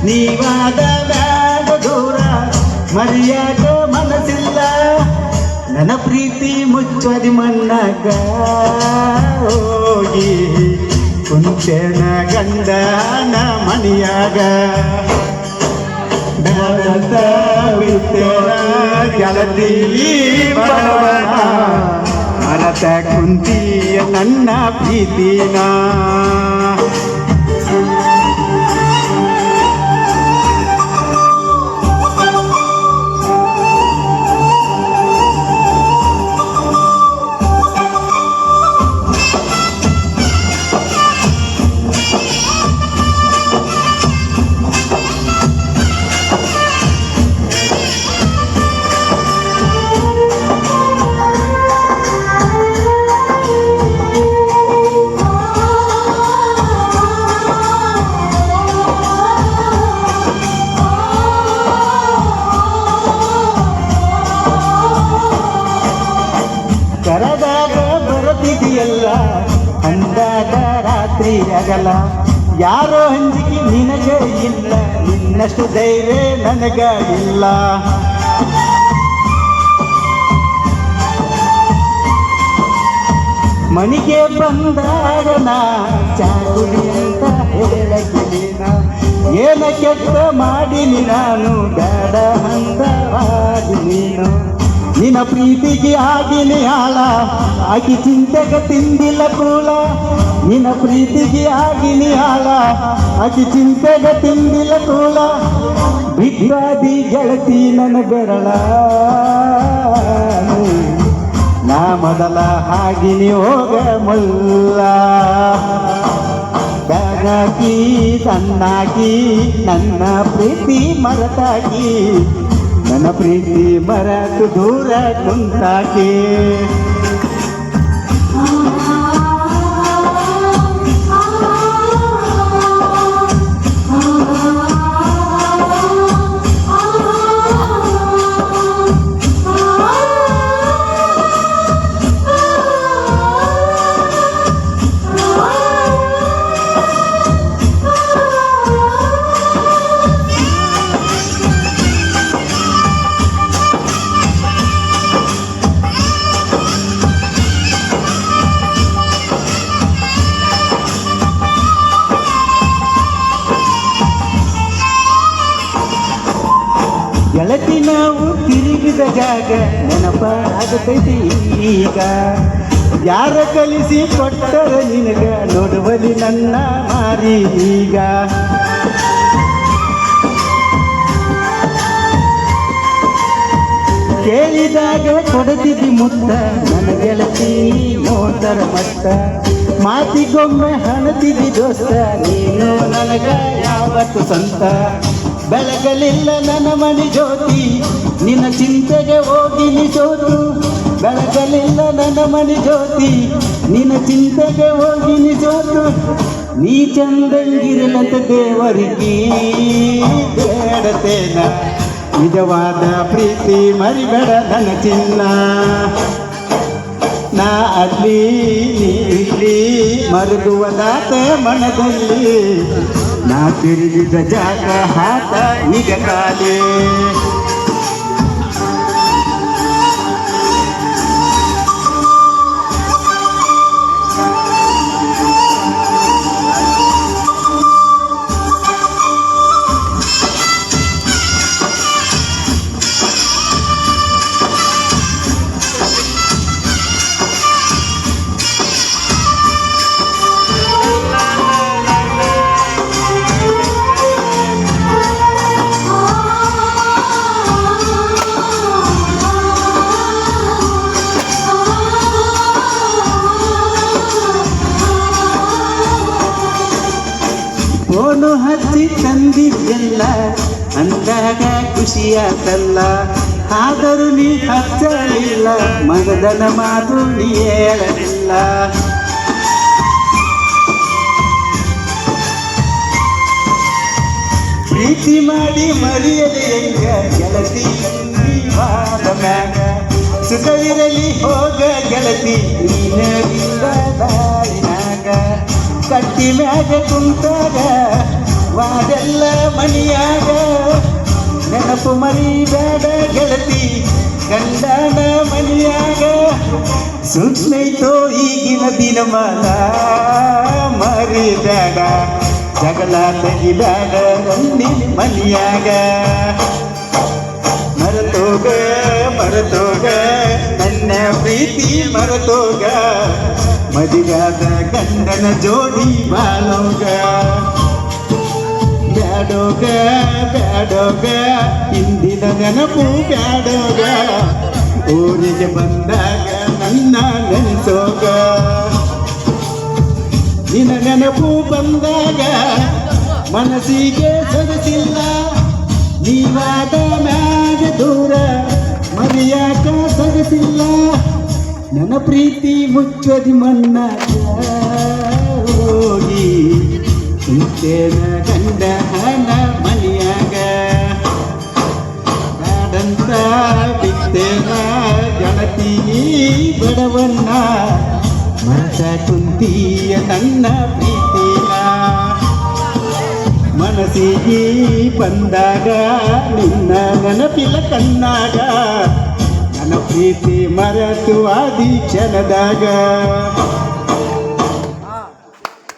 ನೀವಾದ ಬ್ಯಾಡ ದೂರ ಮರ್ಯಾದ ಮನಸ್ಸಿಲ್ಲ ನನ್ನ ಪ್ರೀತಿ ಮುಚ್ಚದಿ ಮಣ್ಣಾಗ ಹೋಗಿ ಕುಂಚನ ಗಂಡನ ಮಣಿಯಾಗ ಭಾರತ ಬಿಟ್ಟೆನ ಗೆಳತಿ ಬಡವನ ಮರತ ಕುಂತಿಯ ನನ್ನ ಪ್ರೀತಿನ ಕರದಾಗ ಬರತಿದೆಯಲ್ಲ ಅಂದಾಗ ರಾತ್ರಿ ಆಗಲ್ಲ ಯಾರೋ ಅಂಜಿಕೆ ನಿನಗ ಇಲ್ಲ ನಿನ್ನಷ್ಟು ಧೈರ್ಯ ನನಗ ಇಲ್ಲ ಮನೆಗೆ ಬಂದಾಗ ನಾ ಚಾಗುಡಿ ಅಂತ ಹೇಳಗಿನ ಏನ ಕೆಟ್ಟ ಮಾಡೀನಿ ನಾನು ಬೇಡ ಅಂದವಾಗಿ ನೀನು ನಿನ್ನ ಪ್ರೀತಿಗೆ ಆಗಿನಿ ಹಾಳ ಆಗಿ ಚಿಂತೆಗೆ ತಿಂದಿಲ್ಲ ಕೂಳ ನಿನ್ನ ಪ್ರೀತಿಗೆ ಆಗಿನಿ ಹಾಳ ಆಗಿ ಚಿಂತೆಗೆ ತಿಂದಿಲ್ಲ ಕೂಳ ಬಿಟ್ಟಾದಿ ಗೆಳತಿ ನನ್ನ ಬೆರಳ ನಾ ಮೊದಲ ಹಾಗಿನಿ ಹೋಗ ಮುಲ್ಲ ಬ್ಯಾಗಾಕಿ ತನ್ನಾಕಿ ನನ್ನ ಪ್ರೀತಿ ಮರತಾಗಿ ನನ್ನ ಪ್ರೀತಿ ಮರತು ದೂರ ಕುಂತಾಕೆ ಗೆಳತಿ ನಾವು ತಿರುಗಿದ ಜಾಗ ನೆನಪಾಗತೈತಿ ಈಗ ಯಾರ ಕಲಿಸಿ ಕೊಟ್ಟರ ನಿನಗ ನೋಡುವಲಿ ನನ್ನ ಮಾರಿ ಈಗ ಕೇಳಿದಾಗ ಕೊಡತಿದ್ದಿ ಮುತ್ತ ನನ್ನ ಗೆಳತಿ ನೋಡ್ತಾರ ಮತ್ತ ಮಾತಿಗೊಮ್ಮೆ ಹಣತಿದ್ದಿ ದೋಸ್ತ ನೀನು ನನಗ ಯಾವತ್ತು ಸಂತ ಬೆಳಗಲಿಲ್ಲ ನನ್ನ ಮಣಿ ಜ್ಯೋತಿ ನಿನ್ನ ಚಿಂತೆಗೆ ಹೋಗಿನಿ ಸೋತು ಬೆಳಗಲಿಲ್ಲ ನನ್ನ ಮಣಿ ಜ್ಯೋತಿ ನಿನ್ನ ಚಿಂತೆಗೆ ಹೋಗಿನಿ ಸೋತು ನೀ ಚಂದಂಗಿರಲಂತ ದೇವರಿಗೆ ಬೇಡತೇನ ನಿಜವಾದ ಪ್ರೀತಿ ಮರಿಬೇಡ ನನ್ನ ಚಿನ್ನ ನಾ ಅಲ್ಲಿ ಇಲ್ಲಿ ಮರುಗುವದಾತ ಮನದಲ್ಲಿ ನಾ ತಿರುಗಿದ ಜಾಗ ಹಾತ ಈಗ ಕಾಲೇ ಫೋನು ಹಚ್ಚಿ ತಂದಿದ್ದೆಲ್ಲ ಅಂದಾಗ ಖುಷಿಯಾತಲ್ಲ ಆದರೂ ನೀ ಹಚ್ಚಲಿಲ್ಲ ಮಗದನ ಮಾತು ನೀ ಹೇಳಲಿಲ್ಲ ಪ್ರೀತಿ ಮಾಡಿ ಮರೆಯದೆ ಹೆಂಗ ಗೆಳತಿ ವಾದ ಮ್ಯಾಗ ಸುಖವಿರಲಿ ಹೋಗ ಗೆಳತಿ ನೀನಿಂದ ದಾಳಿನಾಗ ಕಟ್ಟಿ ಮ್ಯಾಗ ಕುಂತಾಗ ವಾದೆಲ್ಲ ಮನಿಯಾಗ ನೆನಪು ಮರಿಬೇಡ ಗೆಳತಿ ಗಂಡನ ಮನಿಯಾಗ ಸುಮ್ಮೈತೋ ಈಗಿನ ದಿನಮಾನ ಮರಿಬೇಡ ಜಗಳ ತೆಗಿಬೇಡ ನಿನ್ನ ಮನಿಯಾಗ ಮರೆತೋಗ ಮರೆತೋಗ ನನ್ನ ಪ್ರೀತಿ ಮರೆತೋಗ ಮದಿಗಾದ ಗಂಡನ ಜೋಡಿ ಬಾಳೋಗ ಬ್ಯಾಡೋಗ ಬ್ಯಾಡೋಗ ಹಿಂದಿನ ನೆನಪು ಬ್ಯಾಡೋಗ ಊರಿಗೆ ಬಂದಾಗ ನನ್ನ ನೆನೆಸೋಗ ನಿನ್ನ ನೆನಪು ಬಂದಾಗ ಮನಸ್ಸಿಗೆ ಸೊಗಸಿಲ್ಲ ನೀವಾದ ಮ್ಯಾಗ ದೂರ ಮರಿಯಾಕ ಸೊಗಸಿಲ್ಲ ನನ್ನ ಪ್ರೀತಿ ಮುಚ್ಚದಿ ಮಣ್ಣಾಗ ಹೋಗಿ ಕುಂತೇನ ಗಂಡ ಹಣ ಮನಿಯಾಗ ನಾಡಂತ ಬಿತ್ತೇನ ಗೆಳತಿ ಬಡವನ್ನ ಮನಸ ಕುಂತೀಯ ನನ್ನ ಪ್ರೀತಿನ ಮನಸ್ಸಿಗೆ ಬಂದಾಗ ನಿನ್ನ ನೆನಪಿಲ್ಲ ಕಣ್ಣಾಗ ನನ್ನ ಪ್ರೀತಿ ಮರೆತು ಆದಿ ಕ್ಷಣದಾಗ